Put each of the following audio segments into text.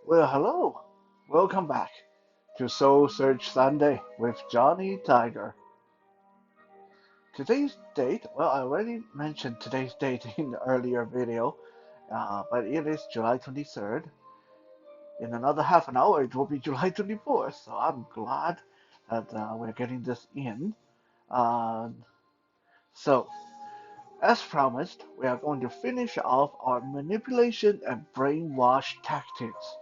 Well, hello. Welcome back to Soul Search Sunday with Johnny Tiger. Today's date, well, I already mentioned today's date in the earlier video, but it is July 23rd. In another half an hour, it will be July 24th, so I'm glad that we're getting this in. Uh, so, as promised, we are going to finish off our manipulation and brainwash tactics.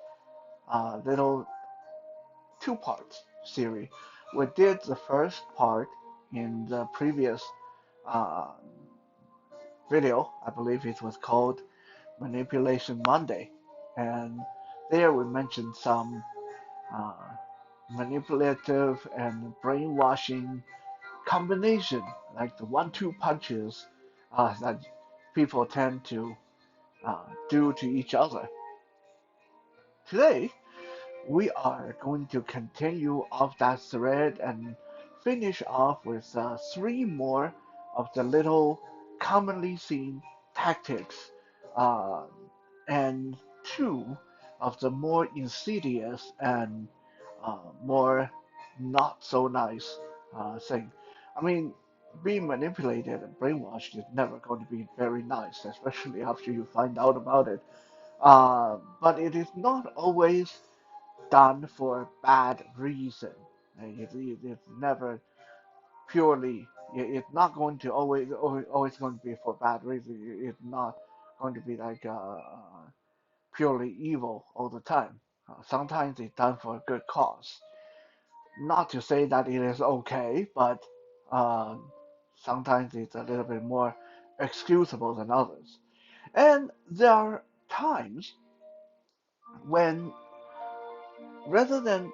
Little two-part series. We did the first part in the previous uh, video. I believe it was called Manipulation Monday. And there we mentioned some uh, manipulative and brainwashing combination, like the one-two punches that people tend to do to each other. Today, we are going to continue off that thread and finish off with three more of the little commonly seen tactics uh, and two of the more insidious and more not so nice thing. I mean, being manipulated and brainwashed is never going to be very nice, especially after you find out about it. But it is not always done for bad reason. It's never purely. It's not going to always going to be for bad reason. It's not going to be like purely evil all the time. Sometimes it's done for a good cause. Not to say that it is okay, but uh, sometimes it's a little bit more excusable than others. And there are times when rather than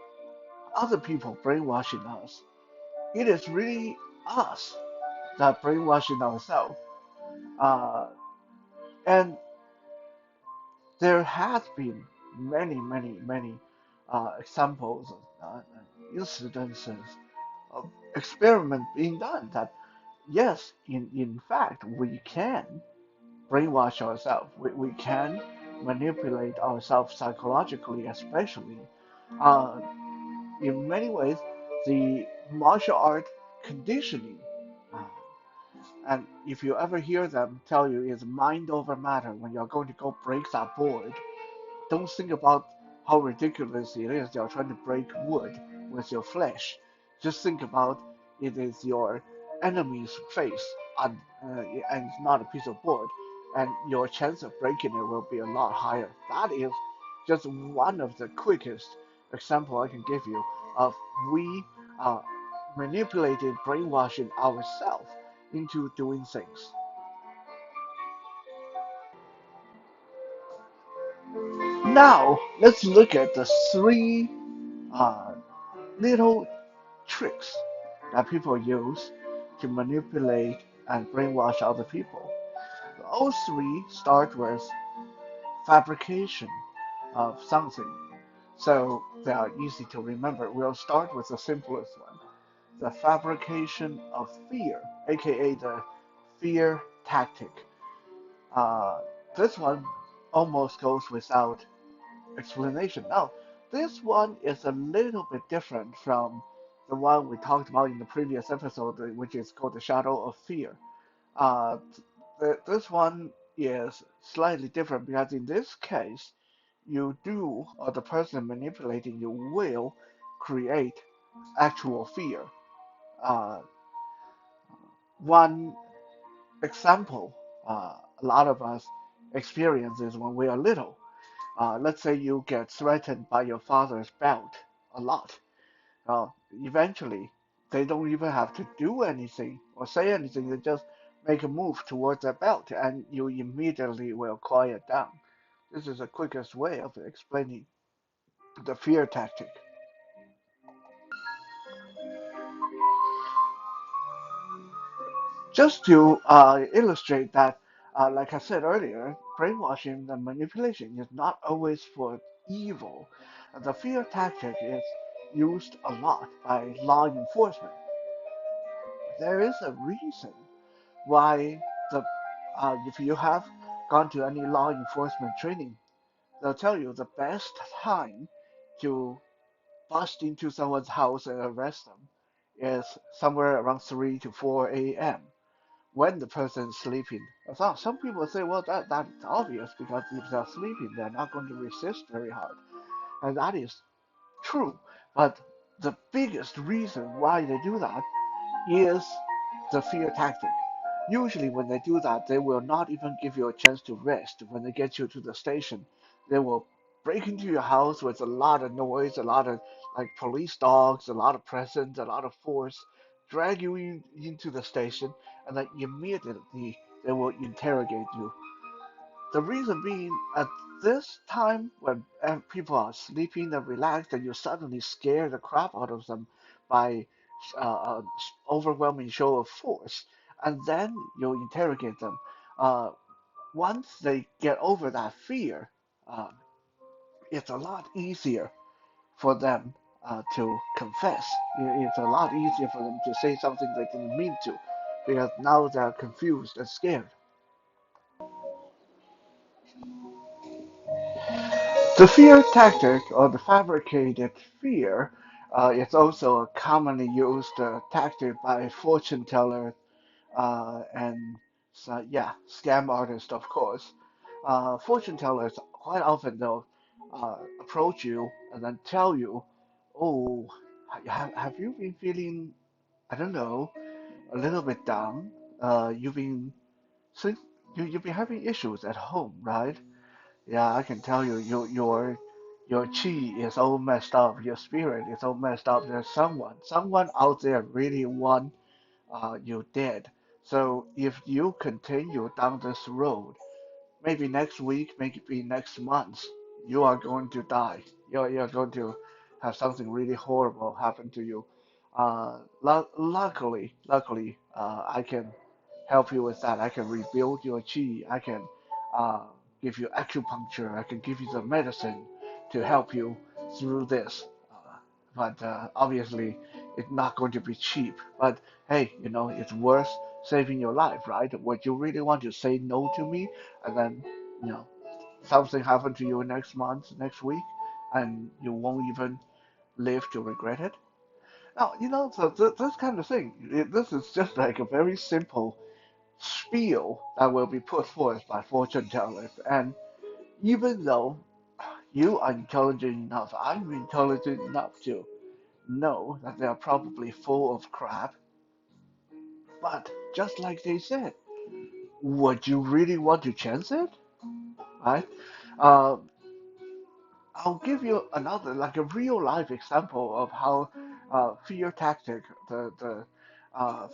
other people brainwashing us, it is really us that brainwashing ourselves. Uh, and there has been many examples, incidences of experiment being done that yes, in fact, we can brainwash ourselves. We can manipulate ourselves psychologically, especially. Uh, in many ways, the martial art conditioning. Uh, And if you ever hear them tell you it's mind over matter when you're going to go break that board, don't think about how ridiculous it is you're trying to break wood with your flesh. Just think about it is your enemy's face and it's not a piece of board, and your chance of breaking it will be a lot higher. That is just one of the quickest example I can give you of we uh, manipulated brainwashing ourselves into doing things. Now let's look at the three uh, little tricks that people use to manipulate and brainwash other people. All three start with fabrication of something, so they are easy to remember. We'll start with the simplest one, the fabrication of fear, aka the fear tactic. Uh, this one almost goes without explanation. Now, this one is a little bit different from the one we talked about in the previous episode, which is called the Shadow of Fear. Uh, this one is slightly different because in this case, you do, or the person manipulating you will create actual fear. Uh, One example a lot of us experience is when we are little. Let's say you get threatened by your father's belt a lot. Eventually, they don't even have to do anything or say anything. They just make a move towards that belt, and you immediately will quiet down. This is the quickest way of explaining the fear tactic. Just to illustrate that, like I said earlier, brainwashing and manipulation is not always for evil. The fear tactic is used a lot by law enforcement. There is a reason why the if you have gone to any law enforcement training, they'll tell you the best time to bust into someone's house and arrest them is somewhere around 3 to 4 a.m. when the person is sleeping. So some people say, well, that's obvious because if they're sleeping, they're not going to resist very hard. And that is true. But the biggest reason why they do that is the fear tactic. Usually, when they do that, they will not even give you a chance to rest. When they get you to the station, they will break into your house with a lot of noise, a lot of like police dogs, a lot of presents, a lot of force, drag you into the station, and then immediately they will interrogate you. The reason being, at this time when people are sleeping and relaxed, and you suddenly scare the crap out of them by overwhelming show of force, and then you interrogate them. Uh, Once they get over that fear, uh, it's a lot easier for them to confess. It's a lot easier for them to say something they didn't mean to, because now they're confused and scared. The fear tactic, or the fabricated fear, is also a commonly used tactic by fortune tellers and yeah, scam artists, of course. Fortune tellers quite often they'll approach you and then tell you, "Oh, have you been feeling, I don't know, a little bit down? You've been since you've been having issues at home, right? Yeah, I can tell you, your chi is all messed up. Your spirit is all messed up. There's someone out there really want you dead. So if you continue down this road, maybe next week, maybe next month, you are going to die. You're going to have something really horrible happen to you. Luckily, I can help you with that. I can rebuild your chi. I can uh, give you acupuncture. I can give you the medicine to help you through this. But obviously, it's not going to be cheap. But hey, it's worth saving your life, right? Would you really want to say no to me and then, you know, something happen to you next month, next week, and you won't even live to regret it? Now, so this kind of thing, this is just like a very simple spiel that will be put forth by fortune tellers. And even though you are intelligent enough, I'm intelligent enough to know that they are probably full of crap, but just like they said, would you really want to chance it? Right? Uh, I'll give you another, like a real life example of how fear tactic, the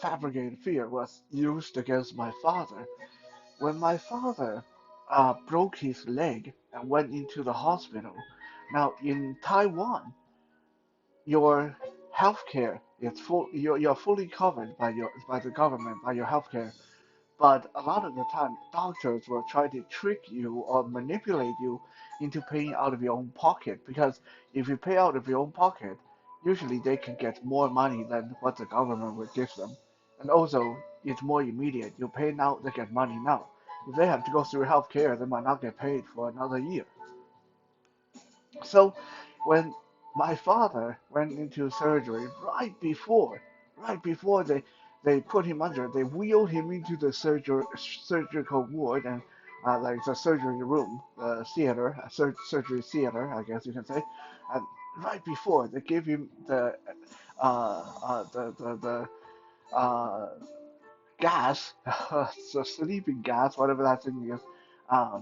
fabricated fear, was used against my father. When my father broke his leg and went into the hospital, now in Taiwan, your healthcare is you're fully covered by the government by your healthcare. But a lot of the time, doctors will try to trick you or manipulate you into paying out of your own pocket, because if you pay out of your own pocket, usually they can get more money than what the government would give them. And also, it's more immediate. You pay now, they get money now. If they have to go through healthcare, they might not get paid for another year. So when my father went into surgery, right before they put him under, they wheeled him into the surgical ward, and like the surgery room, theater, surgery theater, I guess you can say. And right before they gave him the gas, the sleeping gas, whatever that thing is. Um,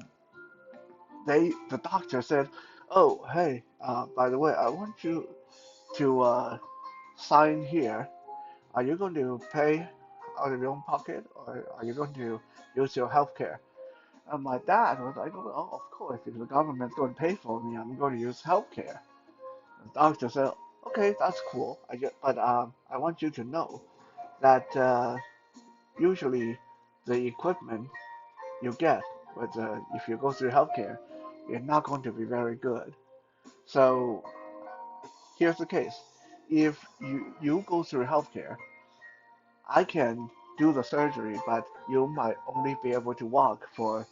the doctor said, "Oh, hey, by the way, I want you to sign here. Are you going to pay out of your own pocket, or are you going to use your health care?" And my dad was like, "Oh, of course, if the government's going to pay for me, I'm going to use health care." The doctor said, "Okay, that's cool. But I want you to know that usually the equipment you get if you go through healthcare is not going to be very good. So here's the case. If you go through healthcare, I can do the surgery, but you might only be able to walk for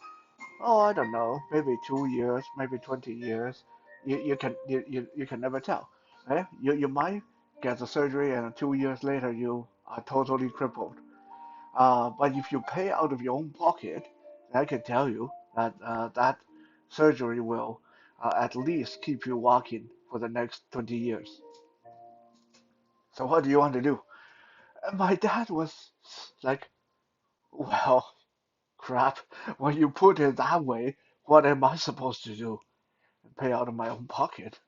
Oh, I don't know, maybe 2 years, maybe 20 years. You can never tell. Eh? You might get the surgery and 2 years later you are totally crippled. But if you pay out of your own pocket, I can tell you that that surgery will at least keep you walking for the next 20 years. So what do you want to do? And my dad was like, well, crap. When you put it that way, what am I supposed to do? Pay out of my own pocket?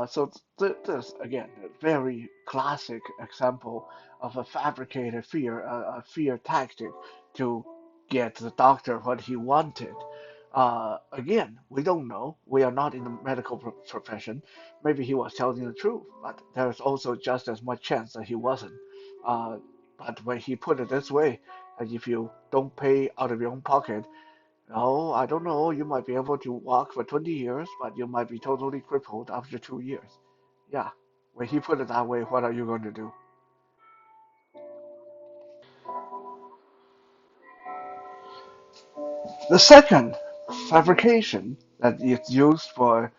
So this again, a very classic example of a fabricated fear, a fear tactic to get the doctor what he wanted. Again, we don't know. We are not in the medical profession. Maybe he was telling the truth, but there's also just as much chance that he wasn't. Uh, but when he put it this way, that if you don't pay out of your own pocket, oh, I don't know. You might be able to walk for 20 years, but you might be totally crippled after 2 years. Yeah, when he put it that way, what are you going to do? The second fabrication that is used for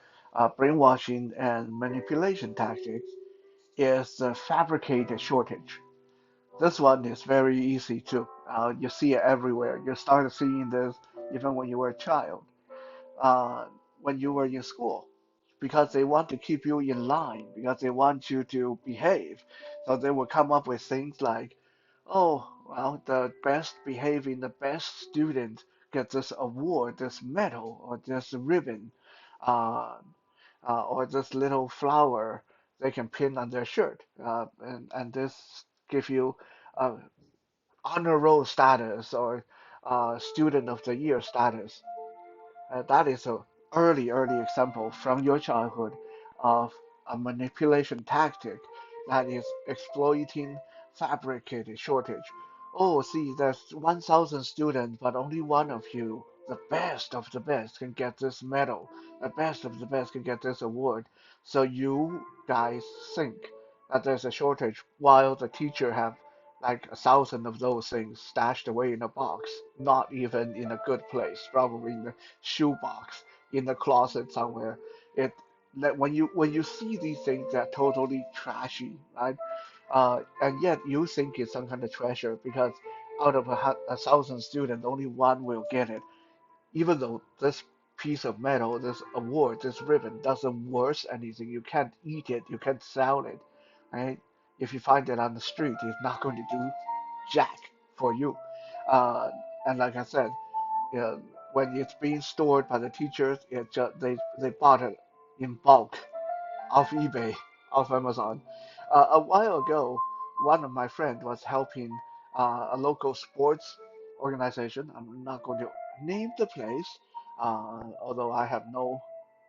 brainwashing and manipulation tactics is the fabricated shortage. This one is very easy too. You see it everywhere. You started seeing this even when you were a child. uh, when you were in school because they want to keep you in line, because they want you to behave. So they will come up with things like, oh, well, the best behaving, the best student gets this award, this medal, or this ribbon, uh, or this little flower they can pin on their shirt. And this give you uh, honor roll status or student of the year status. That is a early example from your childhood of a manipulation tactic that is exploiting fabricated shortage. Oh, see, there's 1,000 students, but only one of you, the best of the best, can get this medal. The best of the best can get this award. So you guys think that there's a shortage while the teacher have like 1,000 of those things stashed away in a box, not even in a good place, probably in the shoebox in the closet somewhere. It that when you see these things, they're totally trashy, right? And yet you think it's some kind of treasure because out of 1,000 students, only one will get it, even though this piece of metal, this award, this ribbon doesn't worth anything. You can't eat it, you can't sell it, right? If you find it on the street, it's not going to do jack for you. Uh, and like I said, yeah, when it's being stored by the teachers, they bought it in bulk off eBay, off Amazon. A while ago, one of my friends was helping a local sports organization. I'm not going to name the place, although I have no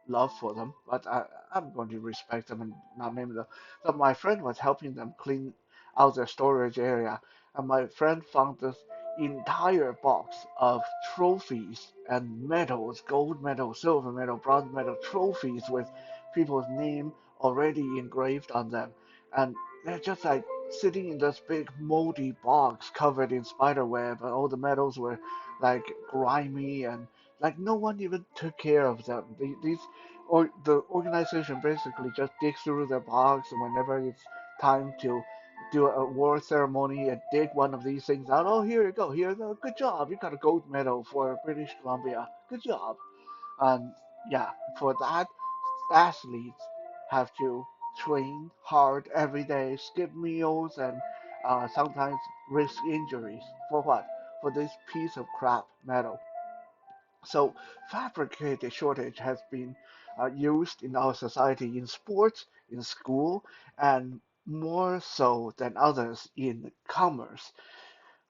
love for them, but I'm going to respect them and not name them. So my friend was helping them clean out their storage area, and my friend found this entire box of trophies and medals, gold medal, silver medal, bronze medal, trophies with people's name already engraved on them. And they're just like sitting in this big moldy box covered in spider web, and all the medals were like grimy and like no one even took care of them. These or the organization basically just digs through their box whenever it's time to do a war ceremony and dig one of these things out. Oh, here you go. Here, good job. You got a gold medal for British Columbia. Good job. And yeah, for that, athletes have to train hard every day, skip meals, and sometimes risk injuries. For what? For this piece of crap metal. So fabricated shortage has been used in our society in sports, in school, and more so than others in commerce.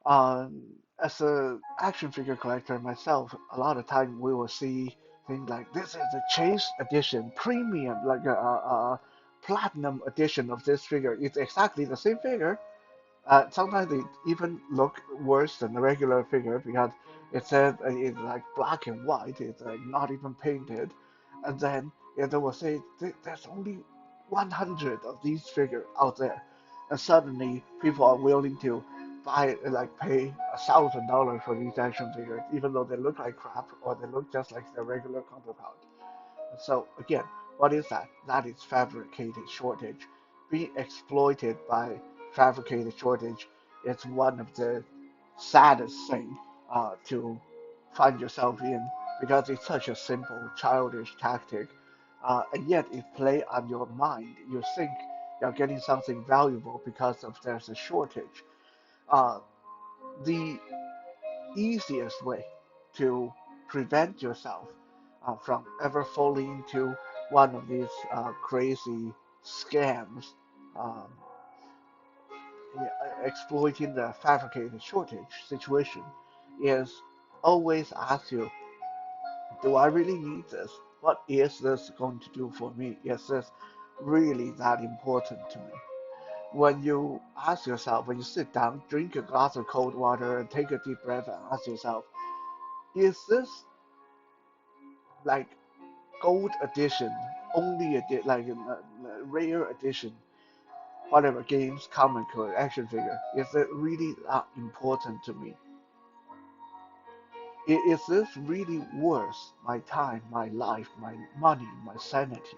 As a action figure collector myself, a lot of time we will see things like this is a chase edition, premium, like a platinum edition of this figure. It's exactly the same figure, sometimes they even look worse than the regular figure because it said it's like black and white. It's like not even painted, and then they will say there's only 100 of these figures out there, and suddenly people are willing to buy like pay $1,000 for these action figures, even though they look like crap or they look just like their regular counterpart. So again, what is that? That is fabricated shortage. Being exploited by fabricated shortage is one of the saddest thing to find yourself in because it's such a simple, childish tactic, and yet it play on your mind. You think you're getting something valuable because of there's a shortage. Uh, the easiest way to prevent yourself from ever falling into one of these crazy scams, um, yeah, exploiting the fabricated shortage situation, is always ask you, do I really need this? What is this going to do for me? Is this really that important to me? When you ask yourself, when you sit down, drink a glass of cold water and take a deep breath and ask yourself, is this like gold edition, only like rare edition, whatever games, comic or action figure, is it really that important to me? Is this really worth my time, my life, my money, my sanity?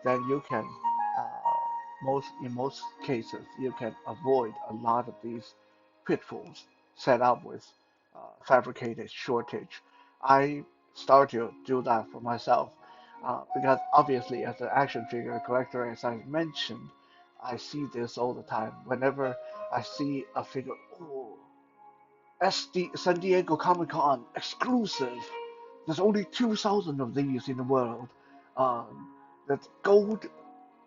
Then you can, in most cases, you can avoid a lot of these pitfalls set up with fabricated shortage. I start to do that for myself because obviously, as an action figure collector, as I mentioned, I see this all the time. Whenever I see a figure, oh, SD San Diego Comic Con exclusive. There's only 2,000 of these in the world. Um, that gold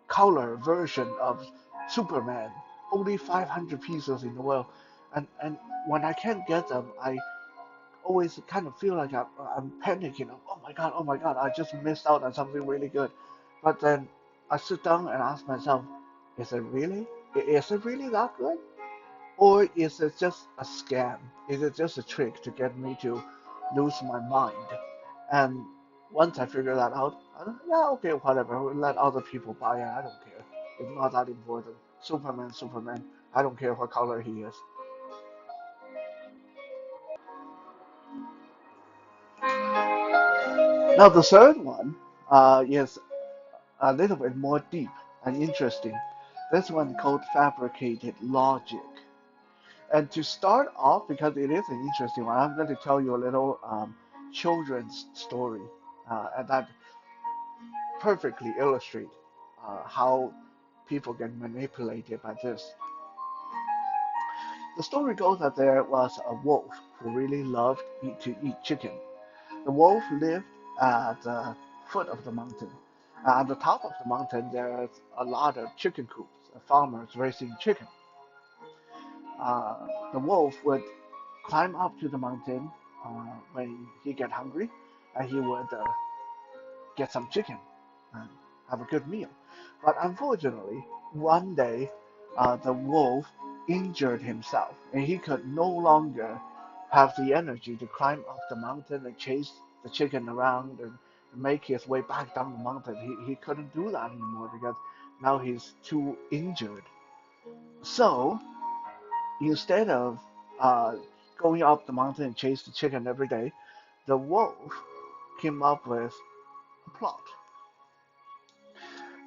color version of Superman, only 500 pieces in the world. And when I can't get them, I always kind of feel like I'm panicking. Oh my God, I just missed out on something really good. But then I sit down and ask myself, is it really? Is it really that good? Or is it just a scam? Is it just a trick to get me to lose my mind? And once I figure that out, yeah, okay, whatever. We'll let other people buy it. I don't care. It's not that important. Superman, Superman. I don't care what color he is. Now the third one is a little bit more deep and interesting. This one called fabricated logic. And to start off, because it is an interesting one, I'm going to tell you a little children's story, and that perfectly illustrate how people get manipulated by this. The story goes that there was a wolf who really loved to eat chicken. The wolf lived at the foot of the mountain. At the top of the mountain, there's a lot of chicken coops, farmers raising chicken. The wolf would climb up to the mountain when he get hungry, and he would get some chicken and have a good meal. But unfortunately, one day the wolf injured himself, and he could no longer have the energy to climb up the mountain and chase the chicken around and make his way back down the mountain. He couldn't do that anymore because now he's too injured. So instead of uh, going up the mountain and chase the chicken every day, the wolf came up with a plot.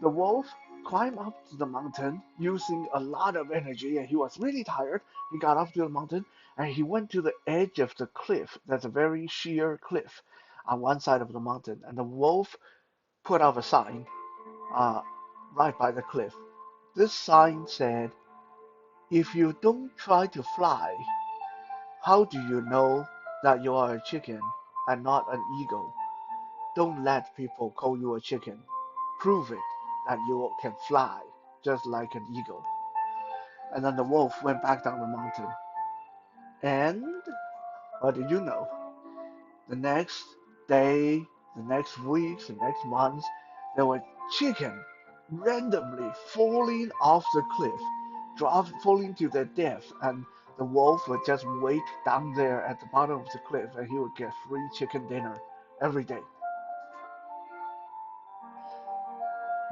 The wolf climbed up to the mountain using a lot of energy, and he was really tired. He got up to the mountain and he went to the edge of the cliff. There's a very sheer cliff on one side of the mountain, and the wolf put up a sign uh, right by the cliff. This sign said, "If you don't try to fly, how do you know that you are a chicken and not an eagle? Don't let people call you a chicken. Prove it that you can fly just like an eagle." And then the wolf went back down the mountain. And what did you know? The next day, the next weeks, the next months, there were chicken randomly falling off the cliff, falling to their death. And the wolf would just wait down there at the bottom of the cliff and he would get free chicken dinner every day.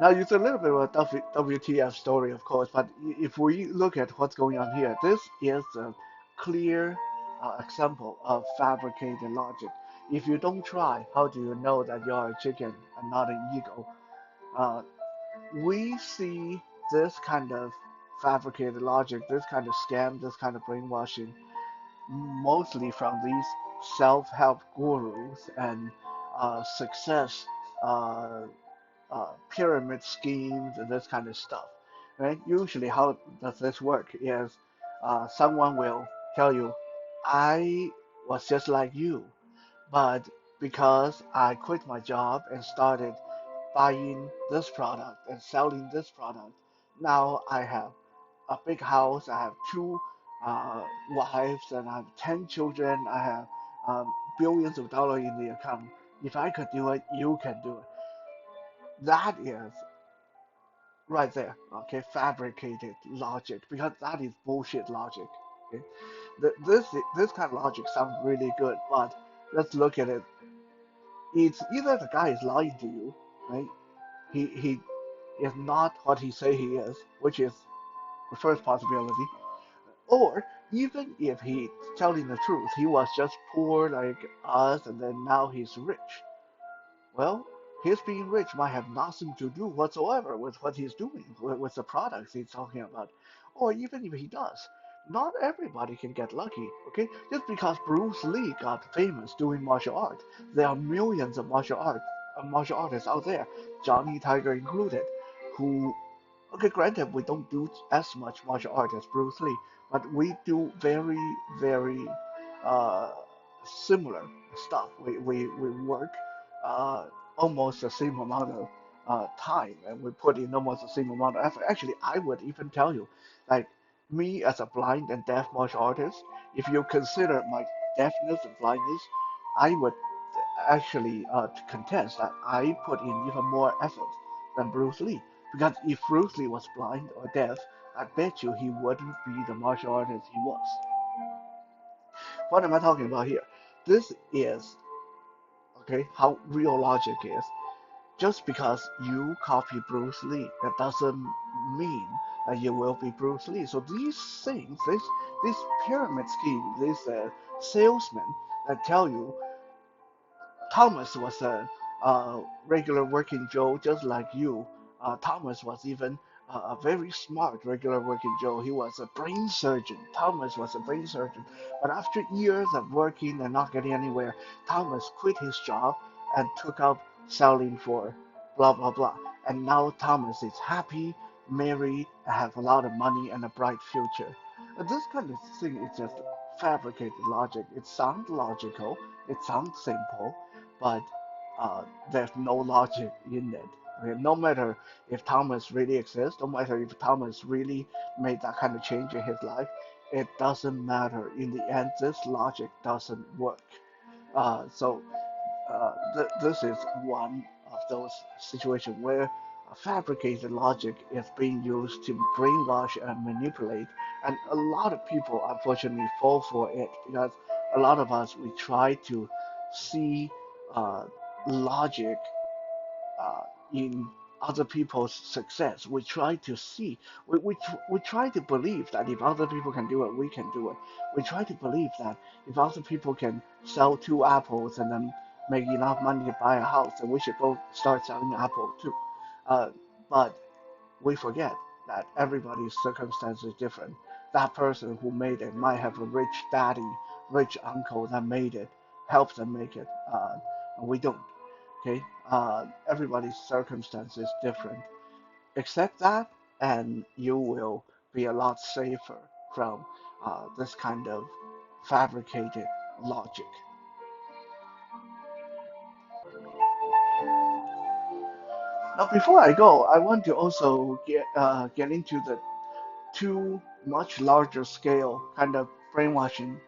Now it's a little bit of a WTF story, of course, but if we look at what's going on here, this is a clear example of fabricated logic. If you don't try, how do you know that you are a chicken and not an eagle? Uh, we see this kind of fabricated logic, this kind of scam, this kind of brainwashing, mostly from these self-help gurus and success uh, pyramid schemes and this kind of stuff. Right? Usually, how does this work? Is someone will tell you, "I was just like you, but because I quit my job and started buying this product and selling this product, now I have a big house. I have two wives, and I have 10 children. I have billions of dollars in the account. If I could do it, you can do it." That is right there, okay, fabricated logic, because that is bullshit logic. Okay? This kind of logic sounds really good, but let's look at it. It's either the guy is lying to you, right? He is not what he say he is, which is the first possibility, or even if he's telling the truth, he was just poor like us, and then now he's rich. Well, his being rich might have nothing to do whatsoever with what he's doing, with the products he's talking about. Or even if he does, not everybody can get lucky, okay? Just because Bruce Lee got famous doing martial art, there are millions of martial artists out there, Johnny Tiger included, who okay, granted, we don't do as much martial art as Bruce Lee, but we do very, very uh, similar stuff. We work uh, almost the same amount of time, and we put in almost the same amount of effort. Actually, I would even tell you, like me as a blind and deaf martial artist, if you consider my deafness and blindness, I would actually contest that I put in even more effort than Bruce Lee. Because if Bruce Lee was blind or deaf, I bet you he wouldn't be the martial artist he was. What am I talking about here? This is okay how real logic is. Just because you copy Bruce Lee, that doesn't mean that you will be Bruce Lee. So these things, this pyramid scheme, these salesmen that tell you Thomas was a regular working Joe, just like you. Thomas was even a very smart regular working Joe. He was a brain surgeon. Thomas was a brain surgeon. But after years of working and not getting anywhere, Thomas quit his job and took up selling for blah blah blah. And now Thomas is happy, married, and have a lot of money and a bright future. This kind of thing is just fabricated logic. It sounds logical, it sounds simple, but uh, there's no logic in it. Okay? No matter if Thomas really exists, no matter if Thomas really made that kind of change in his life, it doesn't matter. In the end, this logic doesn't work. So this is one of those situations where fabricated logic is being used to brainwash and manipulate, and a lot of people unfortunately fall for it because a lot of us we try to see uh, logic uh, in other people's success. We try to see, we try to believe that if other people can do it, we can do it. We try to believe that if other people can sell two apples and then make enough money to buy a house, then we should go start selling apples too. Uh, but we forget that everybody's circumstance is different. That person who made it might have a rich daddy, rich uncle that made it, helped them make it. And we don't. Okay, everybody's circumstance is different. Accept that, and you will be a lot safer from this kind of fabricated logic. Now, before I go, I want to also get into the two much larger scale kind of brainwashing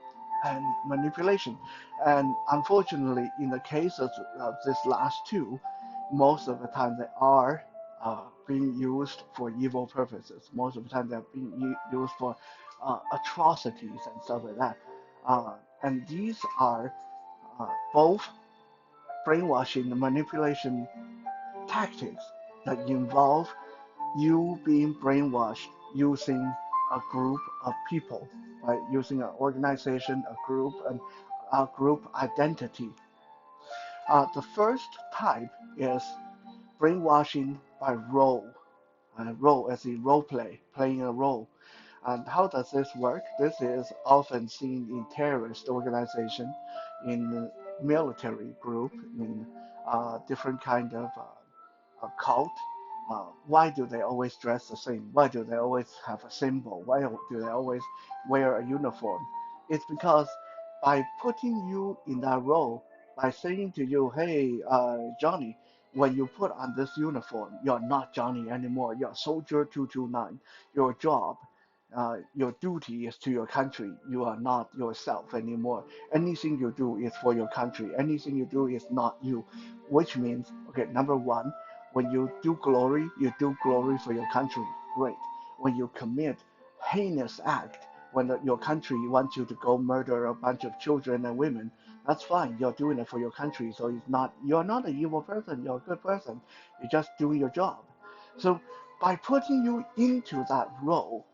and manipulation. And unfortunately, in the case of this last two, most of the time they are being used for evil purposes. Most of the time they're being used for atrocities and stuff like that. And these are both brainwashing and manipulation tactics. that involve you being brainwashed using a group of people, right? Using an organization, a group, and a group identity. The first type is brainwashing by role. Role as in role play, playing a role. And how does this work? This is often seen in terrorist organization, in military group, in different kind of a cult. Why do they always dress the same? Why do they always have a symbol? Why do they always wear a uniform? It's because by putting you in that role, by saying to you, hey, Johnny, when you put on this uniform, you're not Johnny anymore. You're Soldier 229. Your job, your duty is to your country. You are not yourself anymore. Anything you do is for your country. Anything you do is not you, which means, okay, number one, when you do glory for your country. Great. When you commit heinous act, when your country wants you to go murder a bunch of children and women, that's fine. You're doing it for your country, so you're not an evil person. You're a good person. You're just doing your job. So by putting you into that role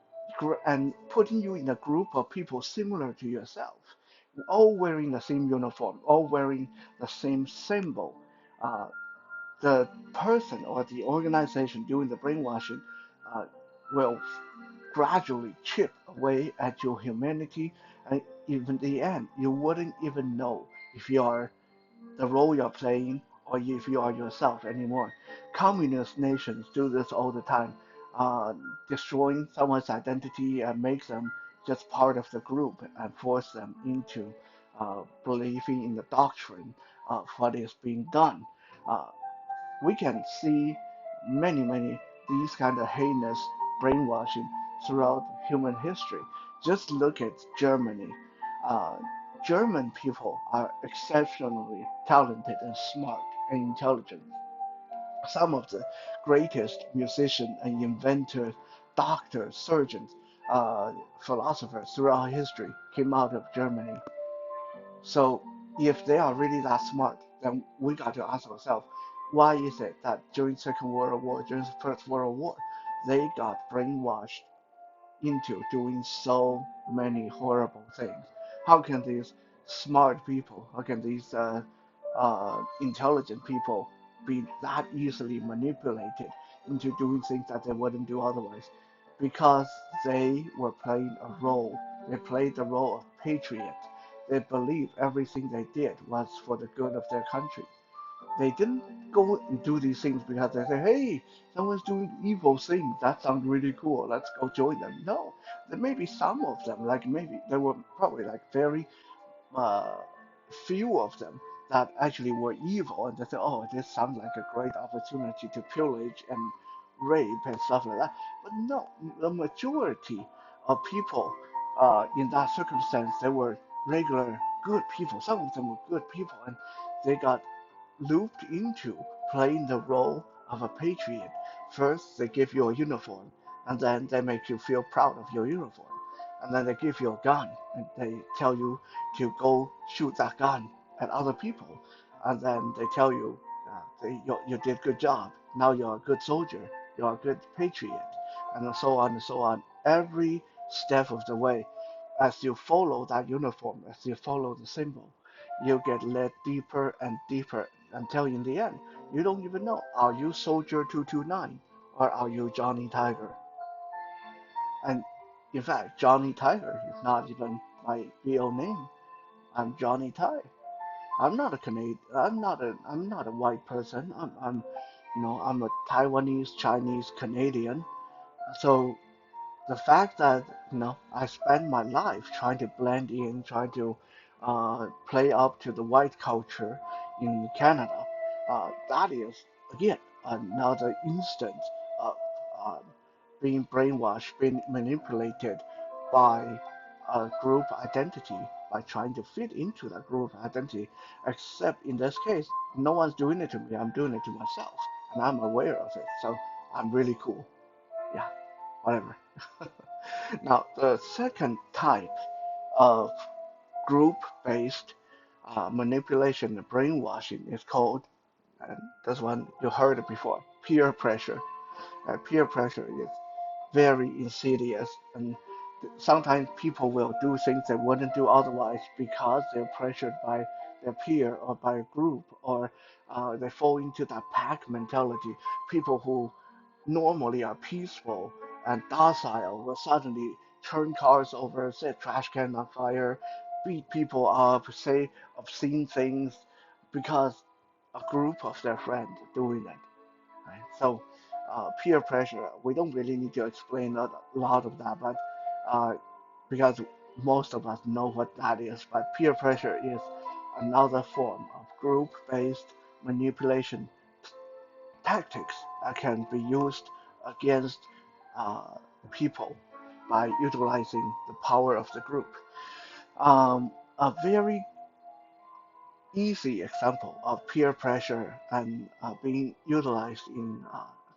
and putting you in a group of people similar to yourself, all wearing the same uniform, all wearing the same symbol, uh, the person or the organization doing the brainwashing uh, will gradually chip away at your humanity, and even the end, you wouldn't even know if you are the role you're playing or if you are yourself anymore. Communist nations do this all the time, uh, destroying someone's identity and make them just part of the group and force them into believing in the doctrine of what is being done. Uh, we can see many these kind of heinous brainwashing throughout human history. Just look at Germany. Uh, German people are exceptionally talented and smart and intelligent. Some of the greatest musicians and inventors, doctors, surgeons, philosophers throughout history came out of Germany. So if they are really that smart, then we got to ask ourselves, why is it that during Second World War, during the First World War, they got brainwashed into doing so many horrible things? How can these smart people, how can these intelligent people be that easily manipulated into doing things that they wouldn't do otherwise? Because they were playing a role. They played the role of patriot. They believed everything they did was for the good of their country. They didn't go and do these things because they say, hey, someone's doing evil things. That sounds really cool. Let's go join them. No, there may be some of them, like maybe there were probably like very uh, few of them that actually were evil, and they said, "Oh, this sounds like a great opportunity to pillage and rape and stuff like that." But no, the majority of people in that circumstance, they were regular good people. Some of them were good people, and they got looped into playing the role of a patriot. First, they give you a uniform, and then they make you feel proud of your uniform. And then they give you a gun, and they tell you to go shoot that gun at other people. And then they tell you, you did good job. Now you're a good soldier. You're a good patriot. And so on and so on. Every step of the way, as you follow that uniform, as you follow the symbol, you get led deeper and deeper until in the end, you don't even know, are you Soldier 229 or are you Johnny Tiger? And in fact, Johnny Tiger is not even my real name. I'm Johnny Tai. I'm not a Canadian. I'm not a white person. I'm a Taiwanese, Chinese, Canadian. So the fact that I spend my life trying to blend in, trying to play up to the white culture in Canada, that is again another instance of uh, being brainwashed, being manipulated by a group identity, by trying to fit into that group identity. Except in this case, no one's doing it to me. I'm doing it to myself, and I'm aware of it. So I'm really cool. Yeah, whatever. Now, the second type of group based manipulation and brainwashing is called And this one you heard it before, peer pressure. Peer pressure is very insidious, and sometimes people will do things they wouldn't do otherwise because they're pressured by their peer or by a group, or they fall into that pack mentality. People who normally are peaceful and docile will suddenly turn cars over, set trash can on fire, beat people up, say obscene things because a group of their friends are doing it. Right? So, peer pressure, we don't really need to explain a lot of that, but uh, because most of us know what that is, but peer pressure is another form of group-based manipulation tactics that can be used against uh, people by utilizing the power of the group. A very easy example of peer pressure and being utilized in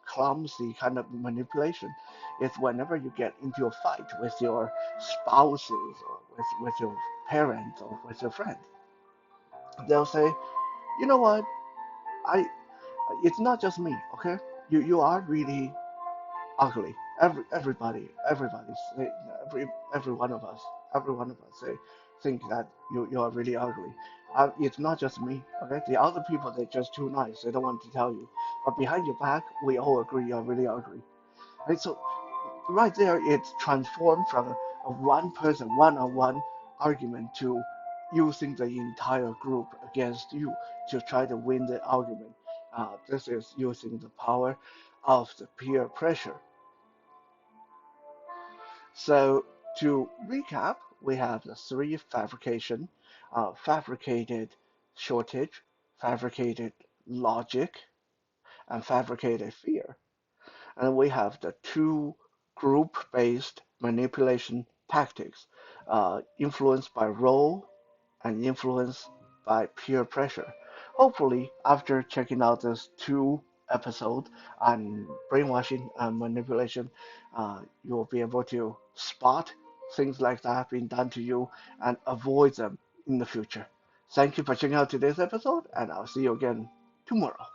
clumsy kind of manipulation is whenever you get into a fight with your spouses or with your parents or with your friends. They'll say, you know what, I it's not just me, okay? You are really ugly. Everybody say every one of us, every one of us say think that you are really ugly. It's not just me, okay? The other people they're just too nice. They don't want to tell you, but behind your back, we all agree you're really ugly. Right? So right there, it's transformed from a one person one-on-one argument to using the entire group against you to try to win the argument. This is using the power of the peer pressure. So to recap, we have the three fabrication, fabricated shortage, fabricated logic, and fabricated fear. And we have the two group-based manipulation tactics, influenced by role and influenced by peer pressure. Hopefully, after checking out these two episodes on brainwashing and manipulation, you will be able to spot things like that being done to you and avoid them in the future. Thank you for checking out today's episode, and I'll see you again tomorrow.